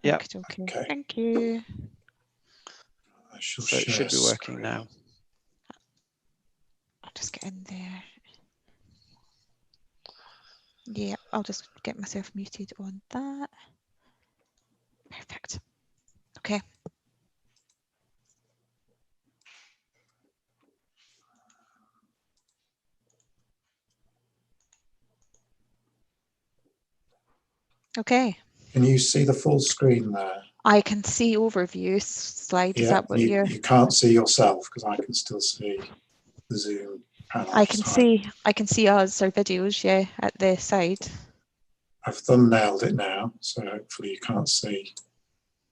Yeah. Okay. Thank you. So it should be working now. I'll just get in there. Yeah, I'll just get myself muted on that. Perfect. Okay. Okay. Can you see the full screen there? I can see overview slide. Is that what you can't see yourself because I can still see the Zoom panel. I can see us, our videos, yeah, at the side. I've thumbnailed it now, so hopefully you can't see.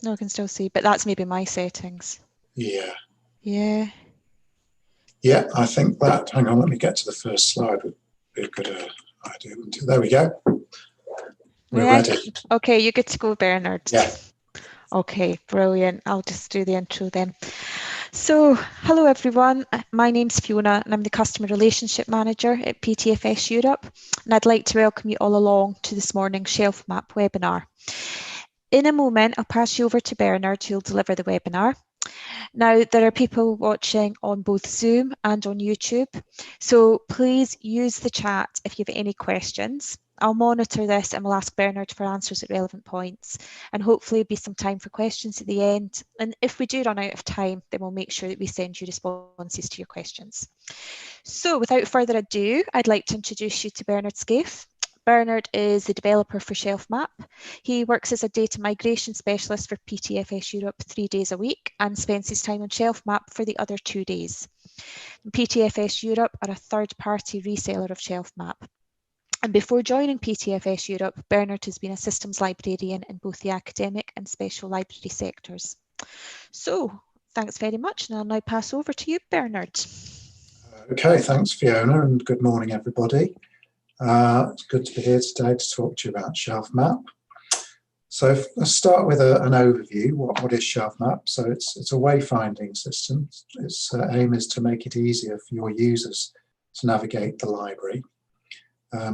No, I can still see, but that's maybe my settings. Yeah. Yeah. Yeah, I think that, hang on, let me get to the first slide. Would be a good idea. There we go. We're ready. Okay, you're good to go, Bernard. Yeah. Okay, brilliant. I'll just do the intro then. So, hello everyone. My name's Fiona and I'm the Customer Relationship Manager at PTFS Europe. And I'd like to welcome you all along to this morning's Shelfmap webinar. In a moment, I'll pass you over to Bernard, who'll deliver the webinar. Now, there are people watching on both Zoom and on YouTube, so please use the chat if you have any questions. I'll monitor this and we'll ask Bernard for answers at relevant points, and hopefully be some time for questions at the end. And if we do run out of time, then we'll make sure that we send you responses to your questions. So without further ado, I'd like to introduce you to Bernard Scaife. Bernard is the developer for Shelfmap. He works as a data migration specialist for PTFS Europe 3 days a week and spends his time on Shelfmap for the other 2 days. PTFS Europe are a third-party reseller of Shelfmap. And before joining PTFS Europe, Bernard has been a systems librarian in both the academic and special library sectors. So, thanks very much, and I'll now pass over to you, Bernard. Okay, thanks Fiona, and good morning everybody. It's good to be here today to talk to you about Shelfmap. So let's start with an overview. What is Shelfmap? So it's a wayfinding system. Its aim is to make it easier for your users to navigate the library.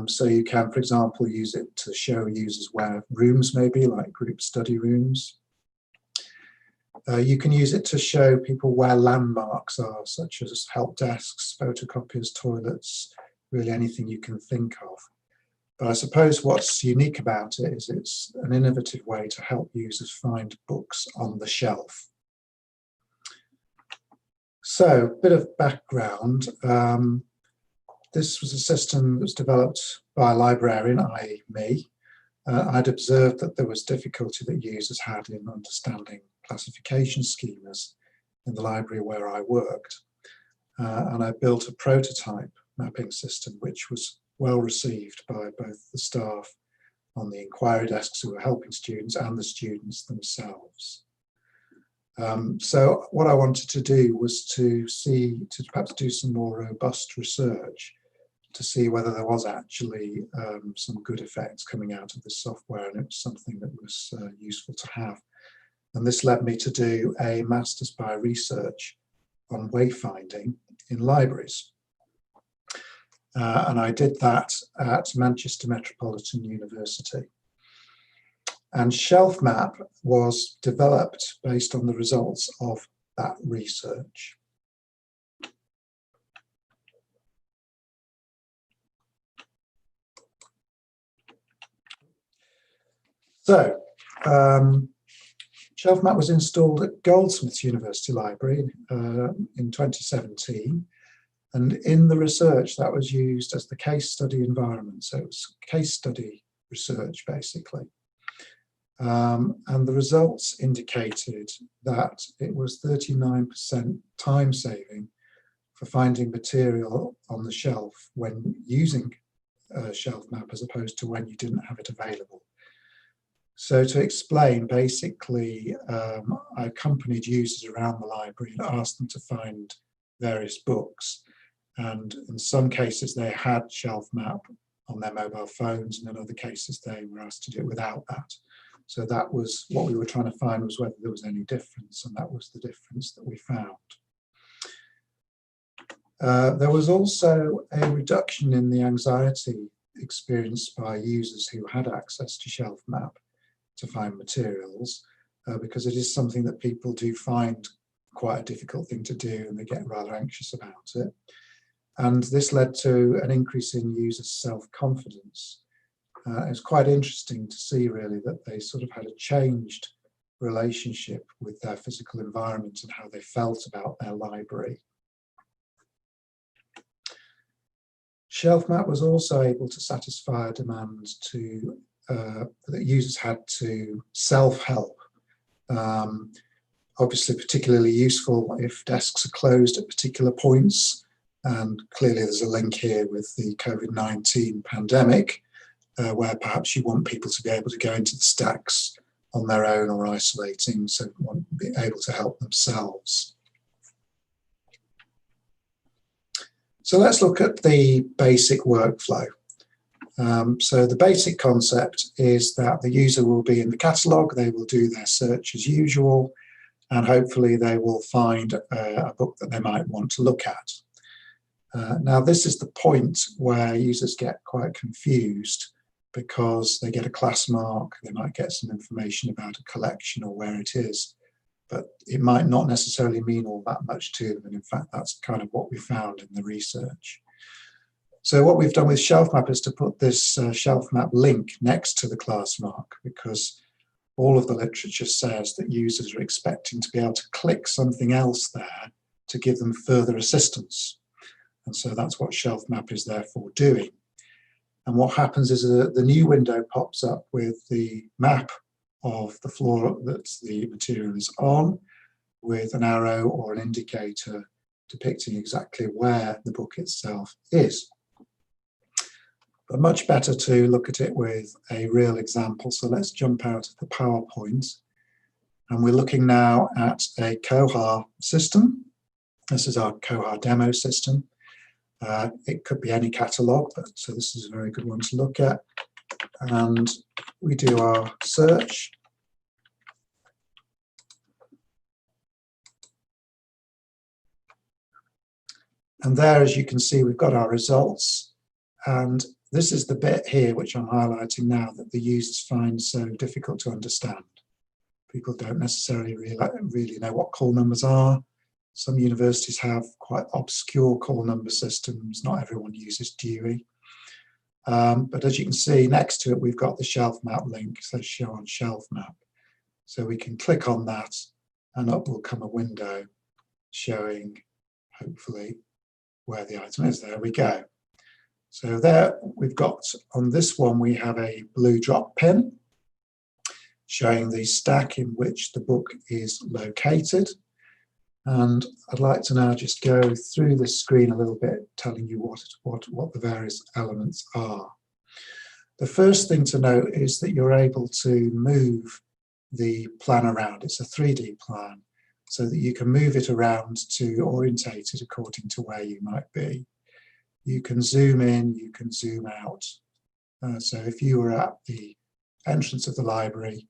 So you can, for example, use it to show users where rooms may be, like group study rooms. You can use it to show people where landmarks are, such as help desks, photocopiers, toilets, really anything you can think of. But I suppose what's unique about it is it's an innovative way to help users find books on the shelf. So, a bit of background. This was a system that was developed by a librarian, i.e. me. I'd observed that there was difficulty that users had in understanding classification schemas in the library where I worked. And I built a prototype mapping system which was well received by both the staff on the inquiry desks who were helping students and the students themselves. So what I wanted to do was to perhaps do some more robust research to see whether there was actually some good effects coming out of this software, and it was something that was useful to have. And this led me to do a Masters by Research on wayfinding in libraries. And I did that at Manchester Metropolitan University. And Shelfmap was developed based on the results of that research. So, Shelfmap was installed at Goldsmiths University Library in 2017. And in the research, that was used as the case study environment. So it was case study research, basically. And the results indicated that it was 39% time saving for finding material on the shelf when using Shelfmap as opposed to when you didn't have it available. So to explain, basically, I accompanied users around the library and asked them to find various books. And in some cases, they had Shelfmap on their mobile phones, and in other cases, they were asked to do it without that. So that was what we were trying to find, was whether there was any difference, and that was the difference that we found. There was also a reduction in the anxiety experienced by users who had access to Shelfmap. to find materials, because it is something that people do find quite a difficult thing to do, and they get rather anxious about it. And this led to an increase in users' self-confidence. It was quite interesting to see, really, that they sort of had a changed relationship with their physical environment and how they felt about their library. Shelfmap was also able to satisfy a demand that users had to self-help. Obviously particularly useful if desks are closed at particular points, and clearly there's a link here with the COVID-19 pandemic, where perhaps you want people to be able to go into the stacks on their own or isolating, so you want to be able to help themselves. So let's look at the basic workflow. So the basic concept is that the user will be in the catalogue, they will do their search as usual, and hopefully they will find a book that they might want to look at. Now this is the point where users get quite confused, because they get a class mark, they might get some information about a collection or where it is, but it might not necessarily mean all that much to them, and in fact that's kind of what we found in the research. So what we've done with Shelfmap is to put this Shelfmap link next to the class mark, because all of the literature says that users are expecting to be able to click something else there to give them further assistance. And so that's what Shelfmap is therefore doing. And what happens is the new window pops up with the map of the floor that the material is on, with an arrow or an indicator depicting exactly where the book itself is. But much better to look at it with a real example. So let's jump out of the PowerPoint, and we're looking now at a Koha system. This is our Koha demo system. It could be any catalogue, but so this is a very good one to look at. And we do our search. And there, as you can see, we've got our results. And this is the bit here which I'm highlighting now that the users find so difficult to understand. People don't necessarily really know what call numbers are. Some universities have quite obscure call number systems. Not everyone uses Dewey. But as you can see, next to it, we've got the Shelfmap link, it says show on Shelfmap. So we can click on that, and up will come a window showing, hopefully, where the item is. There we go. So there we've got, on this one, we have a blue drop pin showing the stack in which the book is located. And I'd like to now just go through the screen a little bit, telling you what the various elements are. The first thing to note is that you're able to move the plan around. It's a 3D plan, so that you can move it around to orientate it according to where you might be. You can zoom in, you can zoom out. So if you were at the entrance of the library,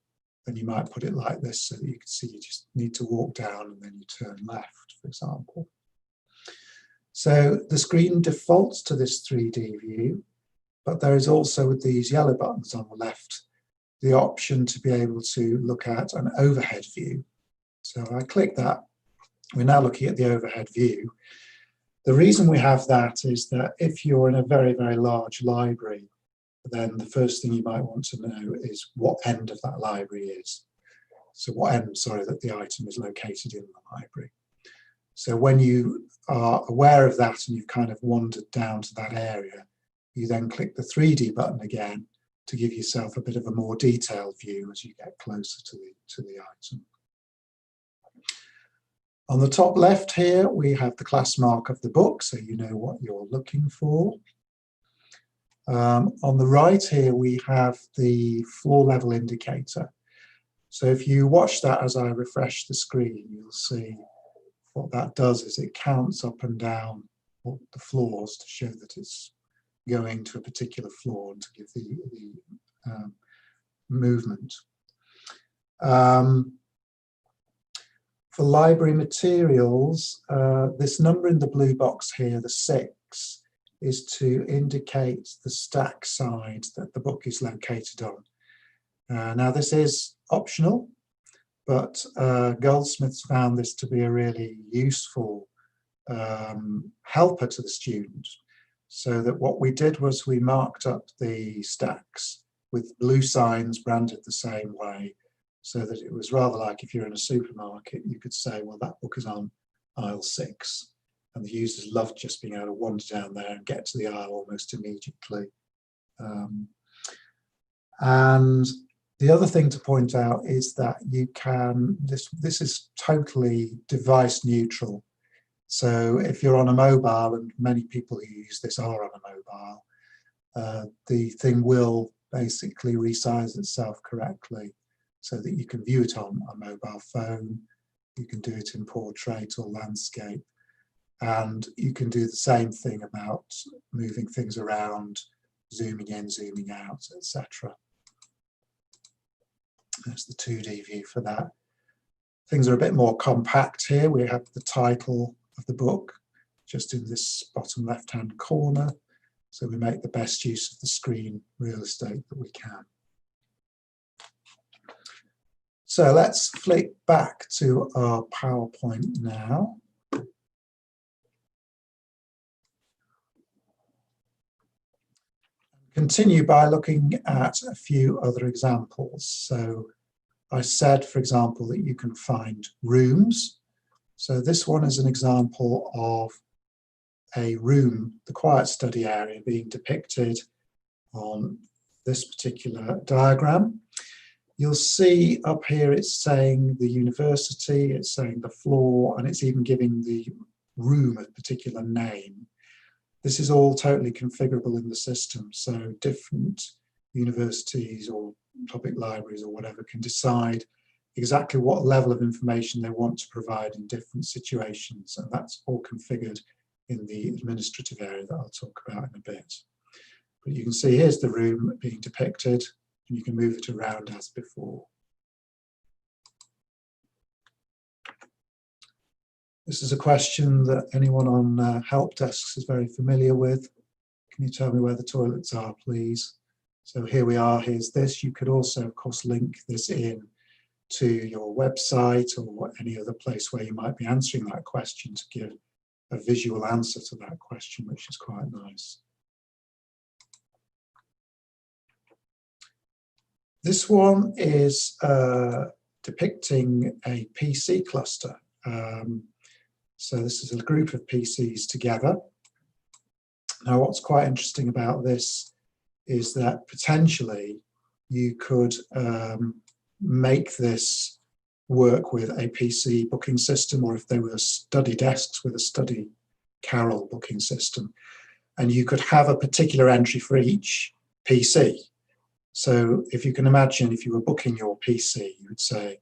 then you might put it like this, so that you can see you just need to walk down and then you turn left, for example. So the screen defaults to this 3D view, but there is also, with these yellow buttons on the left, the option to be able to look at an overhead view. So I click that, we're now looking at the overhead view. The reason we have that is that if you're in a very, very large library, then the first thing you might want to know is what end of that library is. So what end, sorry, that the item is located in the library. So when you are aware of that and you've kind of wandered down to that area, you then click the 3D button again to give yourself a bit of a more detailed view as you get closer to the item. On the top left here, we have the class mark of the book, so you know what you're looking for. On the right here, we have the floor level indicator. So if you watch that as I refresh the screen, you'll see what that does is it counts up and down the floors to show that it's going to a particular floor and to give the movement. For library materials, this number in the blue box here, the 6, is to indicate the stack side that the book is located on. Now this is optional, but Goldsmiths found this to be a really useful helper to the student. So that what we did was we marked up the stacks with blue signs branded the same way, so that it was rather like if you're in a supermarket, you could say, well, that book is on aisle 6. And the users loved just being able to wander down there and get to the aisle almost immediately. And the other thing to point out is that you can, this is totally device neutral. So if you're on a mobile, and many people who use this are on a mobile, the thing will basically resize itself correctly so that you can view it on a mobile phone. You can do it in portrait or landscape. And you can do the same thing about moving things around, zooming in, zooming out, etc. There's the 2D view for that. Things are a bit more compact here. We have the title of the book just in this bottom left-hand corner. So we make the best use of the screen real estate that we can. So let's flick back to our PowerPoint now. Continue by looking at a few other examples. So I said, for example, that you can find rooms. So this one is an example of a room, the quiet study area, being depicted on this particular diagram. You'll see up here it's saying the university, it's saying the floor, and it's even giving the room a particular name. This is all totally configurable in the system, so different universities or public libraries or whatever can decide exactly what level of information they want to provide in different situations, and that's all configured in the administrative area that I'll talk about in a bit. But you can see here's the room being depicted, and you can move it around as before. This is a question that anyone on help desks is very familiar with. Can you tell me where the toilets are, please? So here we are, here's this. You could also, of course, link this in to your website or any other place where you might be answering that question to give a visual answer to that question, which is quite nice. This one is depicting a PC cluster. So this is a group of PCs together. Now what's quite interesting about this is that potentially you could make this work with a PC booking system, or if they were study desks with a study carrel booking system. And you could have a particular entry for each PC. So if you can imagine, if you were booking your PC, you would say,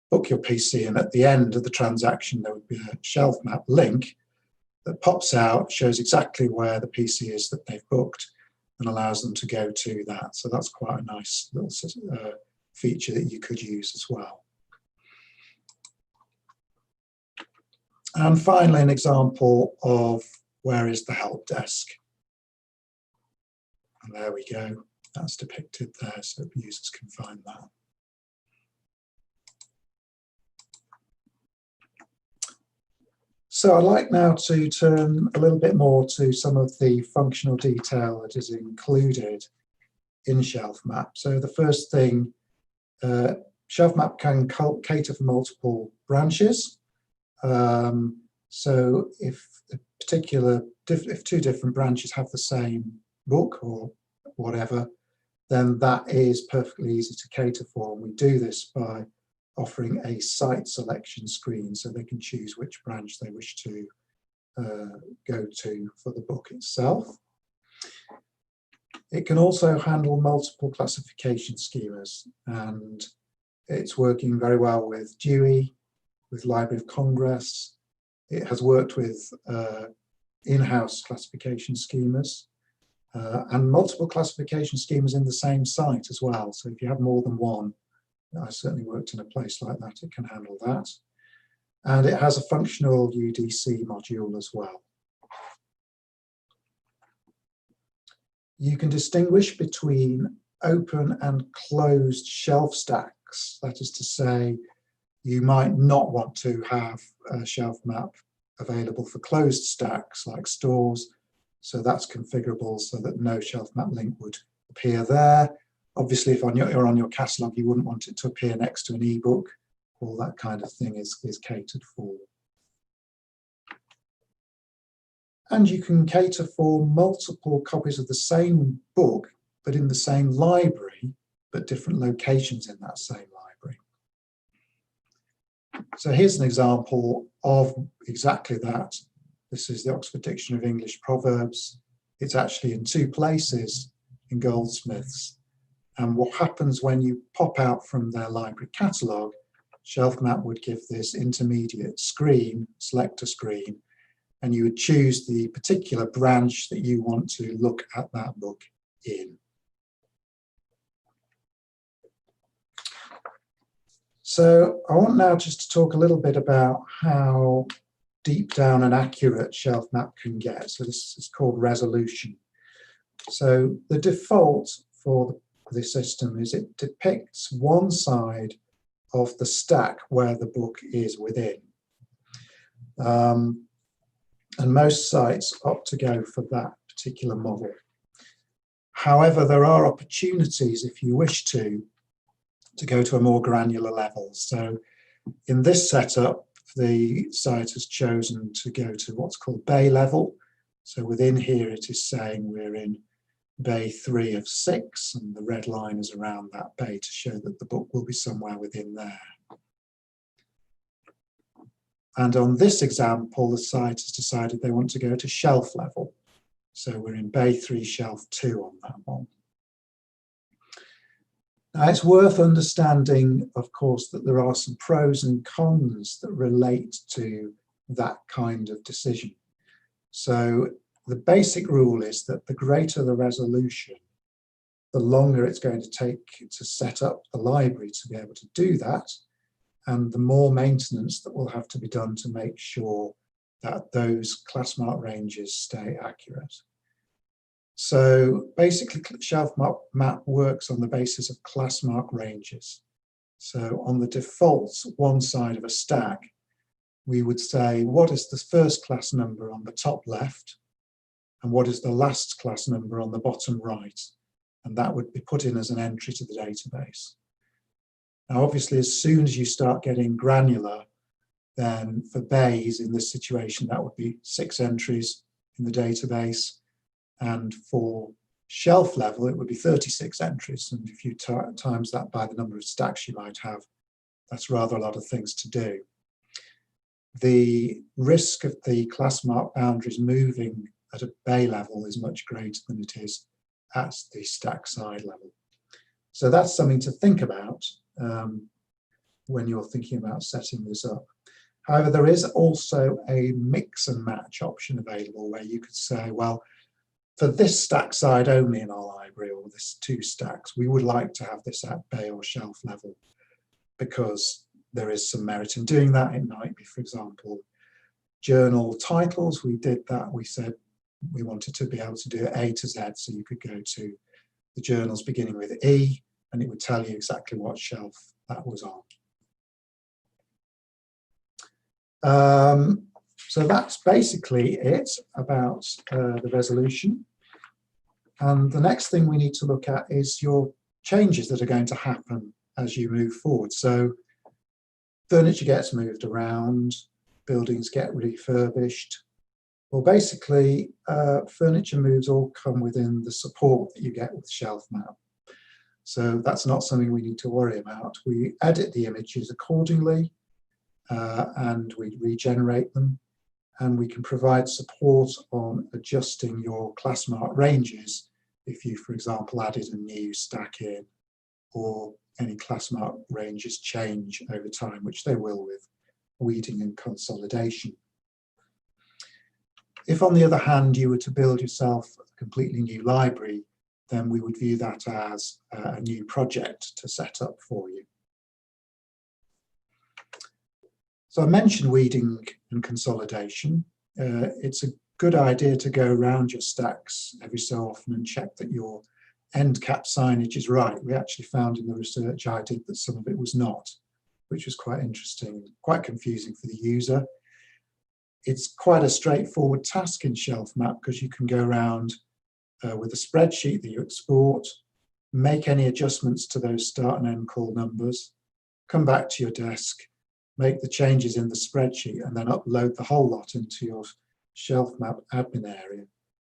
book your PC, and at the end of the transaction there would be a Shelfmap link that pops out, shows exactly where the PC is that they've booked, and allows them to go to that. So that's quite a nice little feature that you could use as well. And finally, an example of where is the help desk. And there we go, that's depicted there, so users can find that. So I'd like now to turn a little bit more to some of the functional detail that is included in Shelfmap. So the first thing, Shelfmap can cater for multiple branches. So if if two different branches have the same book or whatever, then that is perfectly easy to cater for. And we do this by offering a site selection screen so they can choose which branch they wish to go to for the book itself. It can also handle multiple classification schemas, and it's working very well with Dewey, with Library of Congress. It has worked with in-house classification schemas and multiple classification schemas in the same site as well. So if you have more than one, I certainly worked in a place like that, it can handle that. And it has a functional UDC module as well. You can distinguish between open and closed shelf stacks. That is to say, you might not want to have a shelf map available for closed stacks like stores, so that's configurable so that no shelf map link would appear there. Obviously, if you're on your catalogue, you wouldn't want it to appear next to an ebook. All that kind of thing is catered for. And you can cater for multiple copies of the same book, but in the same library, but different locations in that same library. So here's an example of exactly that. This is the Oxford Dictionary of English Proverbs. It's actually in 2 places in Goldsmiths. And what happens when you pop out from their library catalogue, Shelfmap would give this intermediate screen, select a screen, and you would choose the particular branch that you want to look at that book in. So I want now just to talk a little bit about how deep down and accurate Shelfmap can get. So this is called resolution. So the default for this system is it depicts one side of the stack where the book is within. And most sites opt to go for that particular model. However, there are opportunities, if you wish to go to a more granular level. So in this setup, the site has chosen to go to what's called bay level. So within here, it is saying we're in bay 3 of 6, and the red line is around that bay to show that the book will be somewhere within there. And on this example, the site has decided they want to go to shelf level. So we're in bay 3, shelf 2 on that one. Now, it's worth understanding, of course, that there are some pros and cons that relate to that kind of decision. So the basic rule is that the greater the resolution, the longer it's going to take to set up the library to be able to do that, and the more maintenance that will have to be done to make sure that those class mark ranges stay accurate. So basically, Shelfmap works on the basis of class mark ranges. So on the default one side of a stack, we would say, what is the first class number on the top left, and what is the last class number on the bottom right? And that would be put in as an entry to the database. Now, obviously, as soon as you start getting granular, then for bays in this situation, that would be 6 entries in the database. And for shelf level, it would be 36 entries. And if you times that by the number of stacks you might have, that's rather a lot of things to do. The risk of the class mark boundaries moving at a bay level is much greater than it is at the stack side level. So that's something to think about when you're thinking about setting this up. However, there is also a mix and match option available where you could say, well, for this stack side only in our library, or this 2 stacks, we would like to have this at bay or shelf level because there is some merit in doing that. It might be, for example, journal titles. We did that. We said we wanted to be able to do A to Z, so you could go to the journals beginning with E, and it would tell you exactly what shelf that was on. So that's basically it about the resolution. And the next thing we need to look at is your changes that are going to happen as you move forward. So furniture gets moved around, buildings get refurbished. Well, basically, furniture moves all come within the support that you get with Shelfmap. So that's not something we need to worry about. We edit the images accordingly, and we regenerate them, and we can provide support on adjusting your class mark ranges if you, for example, added a new stack in, or any class mark ranges change over time, which they will with weeding and consolidation. If, on the other hand, you were to build yourself a completely new library, then we would view that as a new project to set up for you. So I mentioned weeding and consolidation. It's a good idea to go around your stacks every so often and check that you're end cap signage is right. We actually found in the research I did that some of it was not, which was quite interesting, quite confusing for the user. It's quite a straightforward task in Shelfmap because you can go around with a spreadsheet that you export, make any adjustments to those start and end call numbers, come back to your desk, make the changes in the spreadsheet, and then upload the whole lot into your Shelfmap admin area.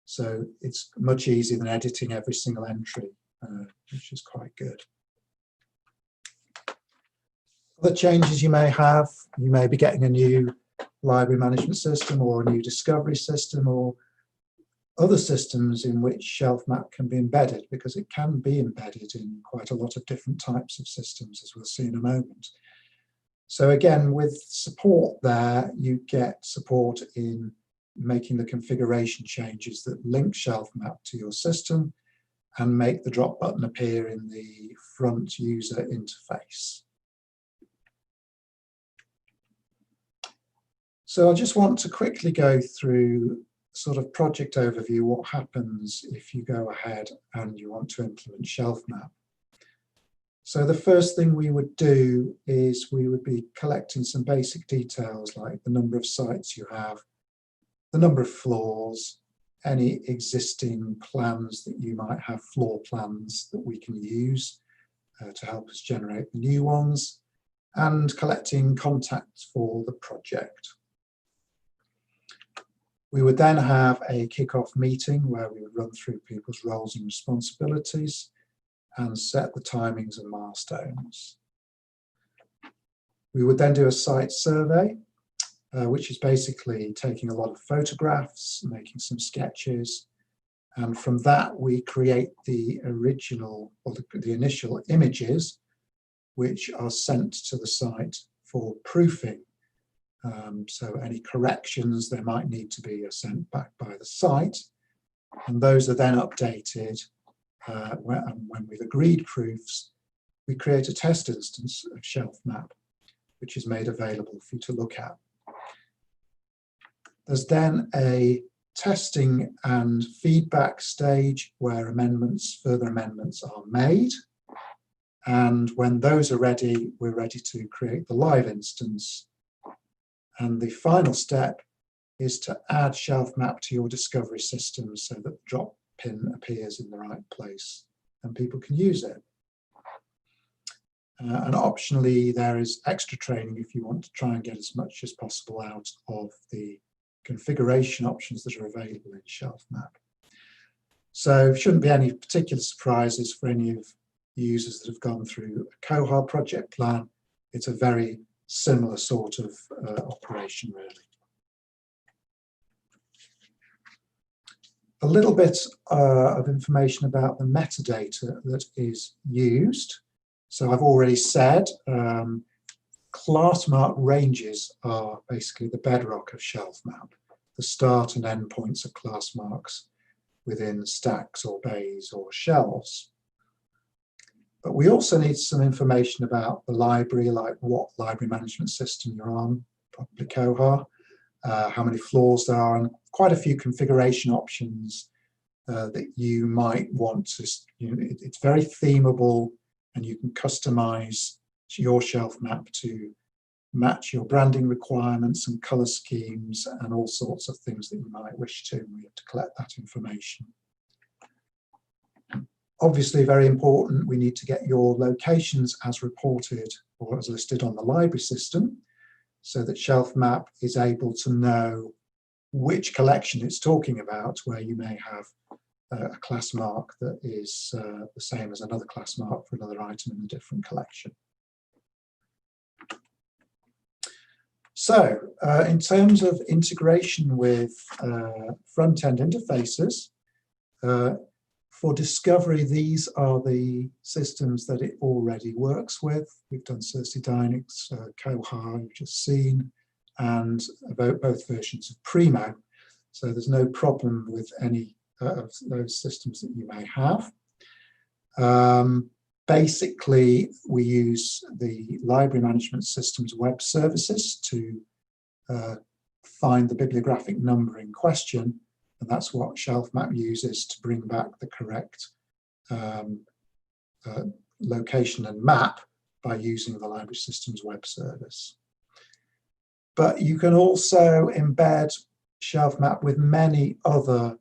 So it's much easier than editing every single entry, which is quite good. Other changes you may have, you may be getting a new library management system or a new discovery system or other systems in which Shelfmap can be embedded, because it can be embedded in quite a lot of different types of systems, as we'll see in a moment. So again, with support there, you get support in making the configuration changes that link Shelfmap to your system and make the drop button appear in the front user interface. So I just want to quickly go through sort of project overview, what happens if you go ahead and you want to implement Shelfmap. So the first thing we would do is we would be collecting some basic details like the number of sites you have, the number of floors, any existing plans that you might have, floor plans that we can use to help us generate the new ones, and collecting contacts for the project. We would then have a kick-off meeting where we would run through people's roles and responsibilities and set the timings and milestones. We would then do a site survey, which is basically taking a lot of photographs, making some sketches, and from that we create the original or the initial images, which are sent to the site for proofing. So any corrections there might need to be are sent back by the site, and those are then updated. When we've agreed proofs, we create a test instance of Shelfmap, which is made available for you to look at. There's then a testing and feedback stage where further amendments are made. And when those are ready, we're ready to create the live instance. And the final step is to add Shelfmap to your discovery system so that the drop pin appears in the right place and people can use it. And optionally, there is extra training if you want to try and get as much as possible out of the configuration options that are available in Shelfmap. So shouldn't be any particular surprises for any of the users that have gone through a Cohar project plan. It's a very similar sort of operation, really. A little bit of information about the metadata that is used. So I've already said class mark ranges are basically the bedrock of Shelfmap, the start and end points of class marks within stacks or bays or shelves. But we also need some information about the library, like what library management system you're on, probably Cohar, how many floors there are, and quite a few configuration options that you might want to, it's very themable, and you can customize your Shelfmap to match your branding requirements and color schemes and all sorts of things that you might wish to. We have to collect that information. Obviously, very important, we need to get your locations as reported or as listed on the library system so that Shelfmap is able to know which collection it's talking about, where you may have a class mark that is the same as another class mark for another item in a different collection. So, in terms of integration with front-end interfaces, for discovery, these are the systems that it already works with. We've done Cersei Dynix, Cohar, you've just seen, and both versions of Primo. So there's no problem with any of those systems that you may have. Basically, we use the library management system's web services to find the bibliographic number in question, and that's what Shelfmap uses to bring back the correct location and map by using the Library Systems web service. But you can also embed Shelfmap with many other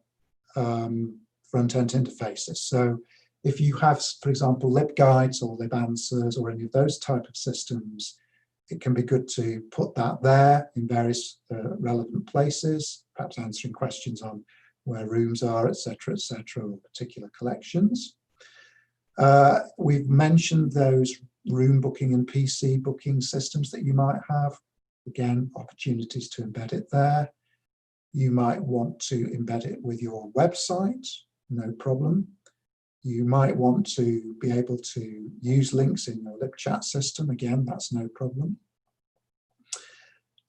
front-end interfaces. So if you have, for example, LibGuides or LibAnswers or any of those type of systems, it can be good to put that there in various relevant places, perhaps answering questions on where rooms are, etc., or particular collections. We've mentioned those room booking and PC booking systems that you might have. Again, opportunities to embed it there. You might want to embed it with your website, no problem. You might want to be able to use links in your LibChat system. Again, that's no problem.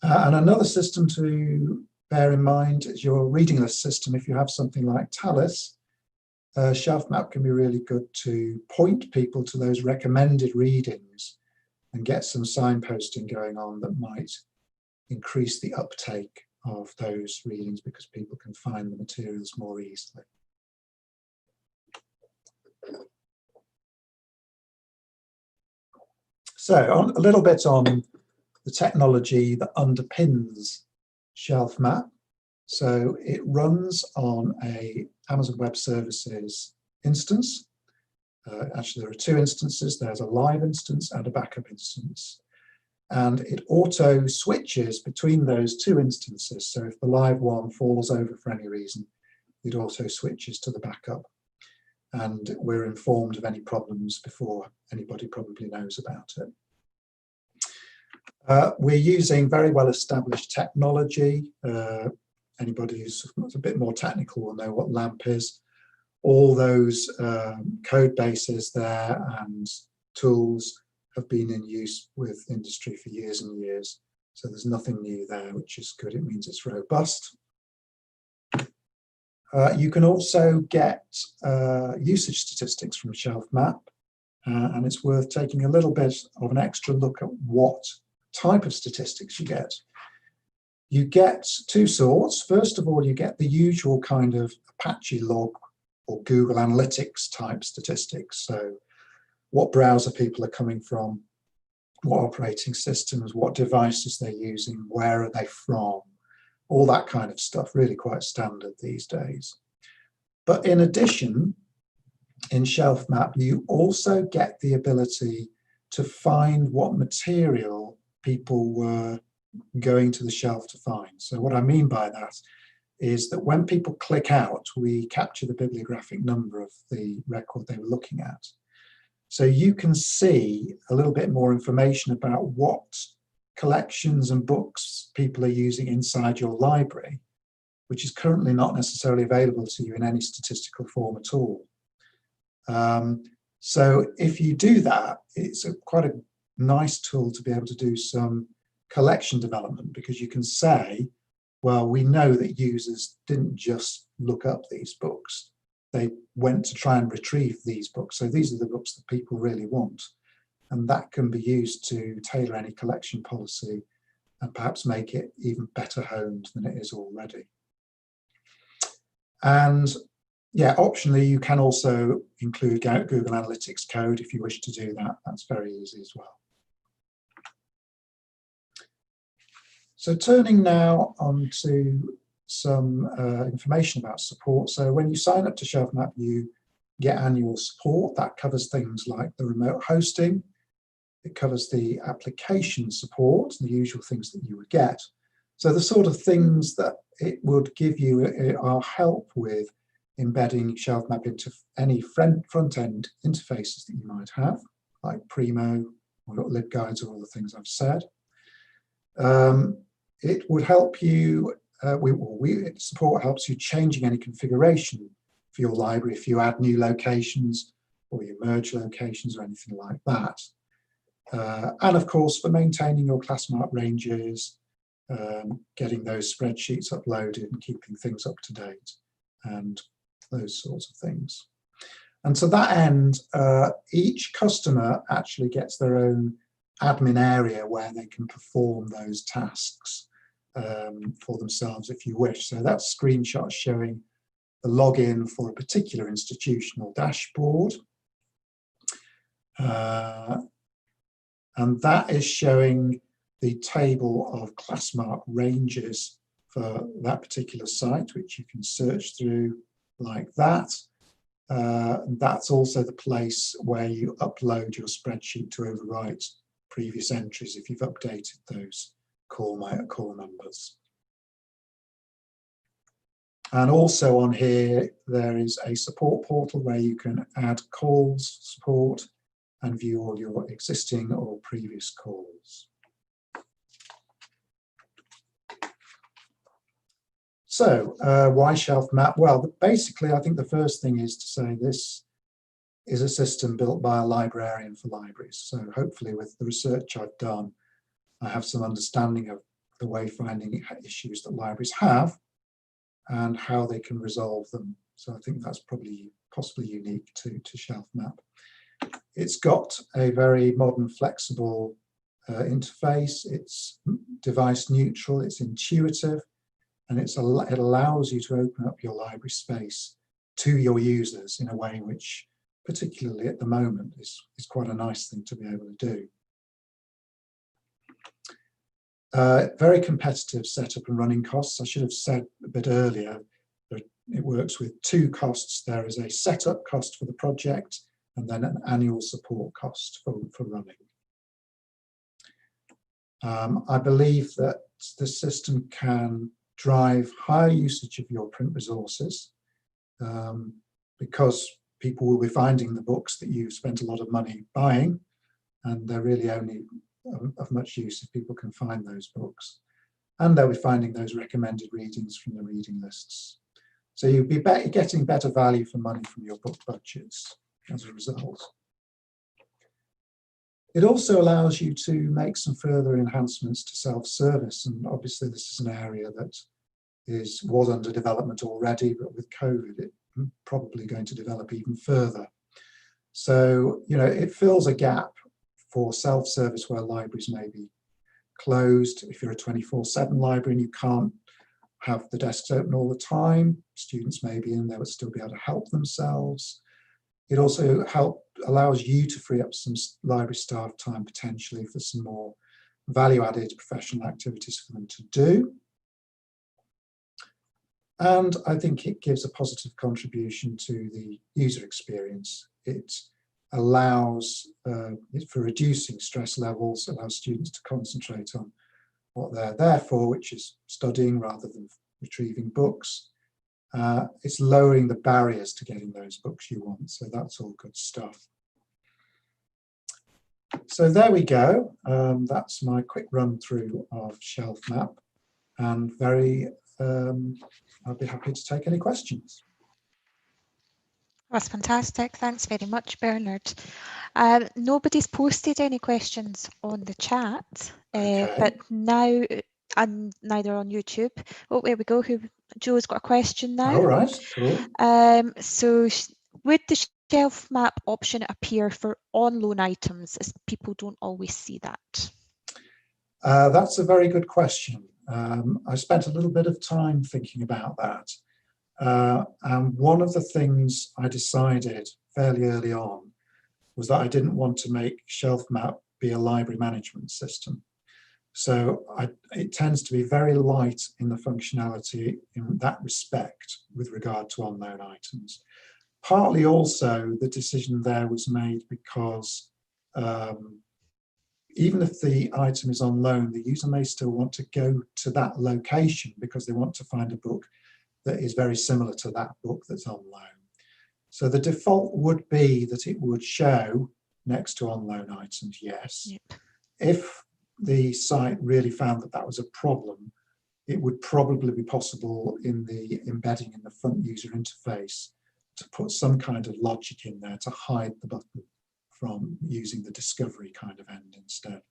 And another system to bear in mind is your reading list system. If you have something like Tallis, Shelfmap can be really good to point people to those recommended readings and get some signposting going on that might increase the uptake of those readings because people can find the materials more easily. So a little bit on the technology that underpins Shelfmap. So it runs on a Amazon Web Services instance. Actually, there are two instances. There's a live instance and a backup instance. And it auto switches between those two instances. So if the live one falls over for any reason, it auto switches to the backup. And we're informed of any problems before anybody probably knows about it. We're using very well-established technology. Anybody who's a bit more technical will know what LAMP is. All those code bases there and tools have been in use with industry for years and years. So there's nothing new there, which is good. It means it's robust. You can also get usage statistics from Shelfmap, and it's worth taking a little bit of an extra look at what type of statistics you get. You get two sorts. First of all, you get the usual kind of Apache log or Google Analytics type statistics. So what browser people are coming from, what operating systems, what devices they're using, where are they from, all that kind of stuff, really quite standard these days. But in addition, in Shelfmap, you also get the ability to find what material people were going to the shelf to find. So what I mean by that is that when people click out, we capture the bibliographic number of the record they were looking at. So you can see a little bit more information about what collections and books people are using inside your library, which is currently not necessarily available to you in any statistical form at all. So if you do that, it's quite a nice tool to be able to do some collection development, because you can say, well, we know that users didn't just look up these books. They went to try and retrieve these books. So these are the books that people really want. And that can be used to tailor any collection policy and perhaps make it even better honed than it is already. And yeah, optionally, you can also include Google Analytics code if you wish to do that. That's very easy as well. So turning now on to some information about support. So when you sign up to Shelfmap, you get annual support. That covers things like the remote hosting. It covers the application support, the usual things that you would get. So the sort of things that it would give you are help with embedding Shelfmap into any front-end interfaces that you might have, like Primo or LibGuides or all the things I've said. It would help you, support helps you changing any configuration for your library if you add new locations or you merge locations or anything like that. And of course, for maintaining your classmark ranges, getting those spreadsheets uploaded and keeping things up to date and those sorts of things. And to that end, each customer actually gets their own admin area where they can perform those tasks for themselves if you wish. So that's screenshots showing the login for a particular institutional dashboard. And that is showing the table of class mark ranges for that particular site, which you can search through like that. That's also the place where you upload your spreadsheet to overwrite previous entries if you've updated those call numbers. And also on here, there is a support portal where you can add calls, support, and view all your existing or previous calls. So why Shelfmap? Well, basically, I think the first thing is to say this is a system built by a librarian for libraries. So hopefully with the research I've done, I have some understanding of the wayfinding issues that libraries have and how they can resolve them. So I think that's probably possibly unique to Shelfmap. It's got a very modern, flexible interface. It's device neutral, it's intuitive, and it allows you to open up your library space to your users in a way which, particularly at the moment, is quite a nice thing to be able to do. Very competitive setup and running costs. I should have said a bit earlier that it works with two costs. There is a setup cost for the project and then an annual support cost for running. I believe that the system can drive higher usage of your print resources because people will be finding the books that you've spent a lot of money buying, and they're really only of much use if people can find those books. And they'll be finding those recommended readings from the reading lists. So you'll be getting better value for money from your book budgets as a result. It also allows you to make some further enhancements to self-service, and obviously this is an area that was under development already, but with COVID it's probably going to develop even further. So, you know, it fills a gap for self-service where libraries may be closed. If you're a 24/7 library and you can't have the desks open all the time, students may be in there but still be able to help themselves. It also allows you to free up some library staff time potentially for some more value-added professional activities for them to do. And I think it gives a positive contribution to the user experience. It allows for reducing stress levels, allows students to concentrate on what they're there for, which is studying rather than retrieving books. It's lowering the barriers to getting those books you want, so that's all good stuff. So there we go. That's my quick run through of Shelfmap, and I'll be happy to take any questions. That's fantastic. Thanks very much, Bernard. Nobody's posted any questions on the chat, Okay. but now, and neither on YouTube. Oh, there we go. Joe's got a question now. All right, cool. So would the shelf map option appear for on-loan items, as people don't always see that? That's a very good question. I spent a little bit of time thinking about that. And one of the things I decided fairly early on was that I didn't want to make Shelfmap be a library management system. So it tends to be very light in the functionality in that respect with regard to on-loan items. Partly also the decision there was made because even if the item is on loan, the user may still want to go to that location because they want to find a book that is very similar to that book that's on loan. So the default would be that it would show next to on loan items, yes. Yep. If the site really found that that was a problem, it would probably be possible in the embedding in the front user interface to put some kind of logic in there to hide the button from using the discovery kind of end instead.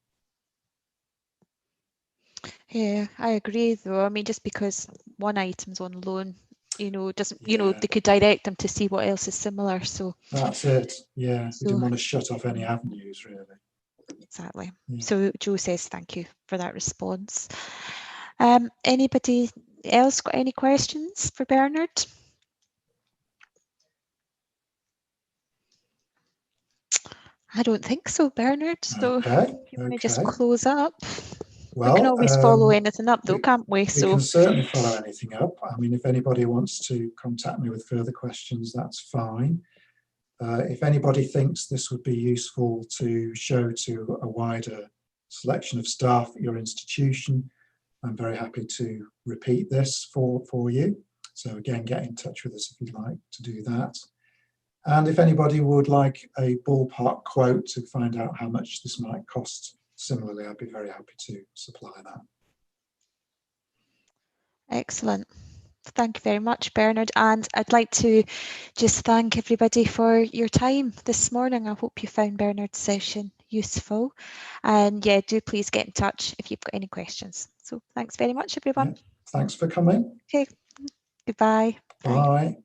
Yeah, I agree though. I mean, just because one item's on loan, you know, doesn't, you know, they could direct them to see what else is similar. So that's it. Yeah, we didn't want to shut off any avenues really. Exactly. Yeah. So Joe says thank you for that response. Anybody else got any questions for Bernard? I don't think so, Bernard. So Okay, if you want to just okay. close up. We can Well, always follow anything up though, we, can't we? we So can certainly follow anything up. I mean, if anybody wants to contact me with further questions, that's fine. If anybody thinks this would be useful to show to a wider selection of staff at your institution, I'm very happy to repeat this for you. So again, get in touch with us if you'd like to do that. And if anybody would like a ballpark quote to find out how much this might cost, similarly, I'd be very happy to supply that. excellent. Thank you very much, Bernard. And I'd like to just thank everybody for your time this morning. I hope you found Bernard's session useful. And yeah, do please get in touch if you've got any questions. So thanks very much, everyone. Yeah, thanks for coming. Okay, goodbye. Bye. Bye.